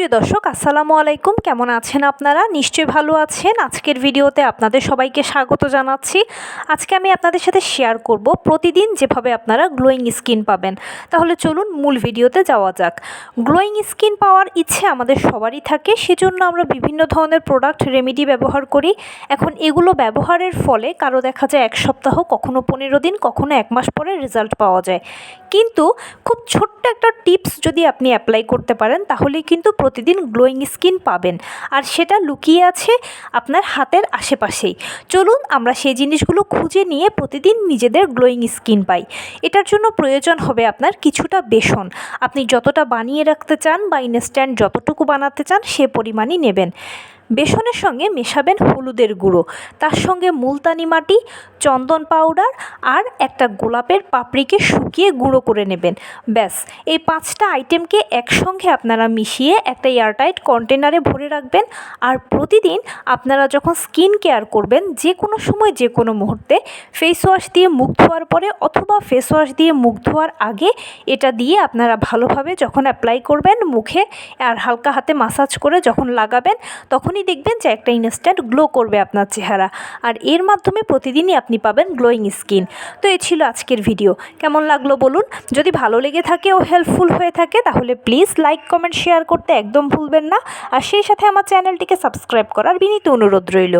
সুপ্রিয় দর্শক, আসসালামু আলাইকুম। কেমন আছেন আপনারা? নিশ্চয়ই ভালো আছেন। আজকের ভিডিওতে আপনাদের সবাইকে স্বাগত জানাচ্ছি। আজকে আমি আপনাদের সাথে শেয়ার করব প্রতিদিন যেভাবে আপনারা গ্লোয়িং স্কিন পাবেন। তাহলে চলুন মূল ভিডিওতে যাওয়া যাক। গ্লোয়িং স্কিন পাওয়ার ইচ্ছে আমাদের সবারই থাকে, সেজন্য আমরা বিভিন্ন ধরনের প্রোডাক্ট রেমেডি ব্যবহার করি। এখন এগুলো ব্যবহারের ফলে কারো দেখা যায় 1 সপ্তাহ, কখনো 15 দিন, কখনো 1 মাস পরে রেজাল্ট পাওয়া যায়। কিন্তু খুব ছোট্ট একটা টিপস যদি আপনি অ্যাপ্লাই করতে পারেন তাহলে কিন্তু প্রতিদিন গ্লোয়িং স্কিন পাবেন, আর সেটা লুকিয়ে আছে আপনার হাতের আশেপাশেই। চলুন আমরা সেই জিনিসগুলো খুঁজে নিয়ে প্রতিদিন নিজেদের গ্লোয়িং স্কিন পাই। এটার জন্য প্রয়োজন হবে আপনার কিছুটা বেসন। আপনি যতটা বানিয়ে রাখতে চান বা ইনস্ট্যান্ট যতটুকু বানাতে চান সে পরিমাণই নেবেন। বেসনের সঙ্গে মেশাবেন হলুদের গুঁড়ো, তার সঙ্গে মুলতানি মাটি, চন্দন পাউডার আর একটা গোলাপের পাপড়িকে শুকিয়ে গুঁড়ো করে নেবেন। ব্যাস, এই 5টা আইটেমকে একসঙ্গে আপনারা মিশিয়ে একটা এয়ারটাইট কন্টেনারে ভরে রাখবেন। আর প্রতিদিন আপনারা যখন স্কিন কেয়ার করবেন, যে কোনো সময় যে কোনো মুহূর্তে ফেস ওয়াশ দিয়ে মুখ ধোয়ার পরে অথবা ফেস ওয়াশ দিয়ে মুখ ধোয়ার আগে এটা দিয়ে আপনারা ভালোভাবে যখন অ্যাপ্লাই করবেন মুখে, আর হালকা হাতে মাসাজ করে যখন লাগাবেন, তখনই দেখবেন যে একটা ইনস্ট্যান্ট গ্লো করবে আপনার চেহারা। আর এর মাধ্যমে প্রতিদিনই আপনি পাবেন গ্লোয়িং স্কিন। তো এই ছিল আজকের ভিডিও। কেমন লাগলো বলুন। যদি ভালো লেগে থাকে ও হেল্পফুল হয়ে থাকে তাহলে প্লিজ লাইক, কমেন্ট, শেয়ার করতে একদম ভুলবেন না। আর সেই সাথে আমার চ্যানেলটিকে সাবস্ক্রাইব করার বিনীত অনুরোধ রইল।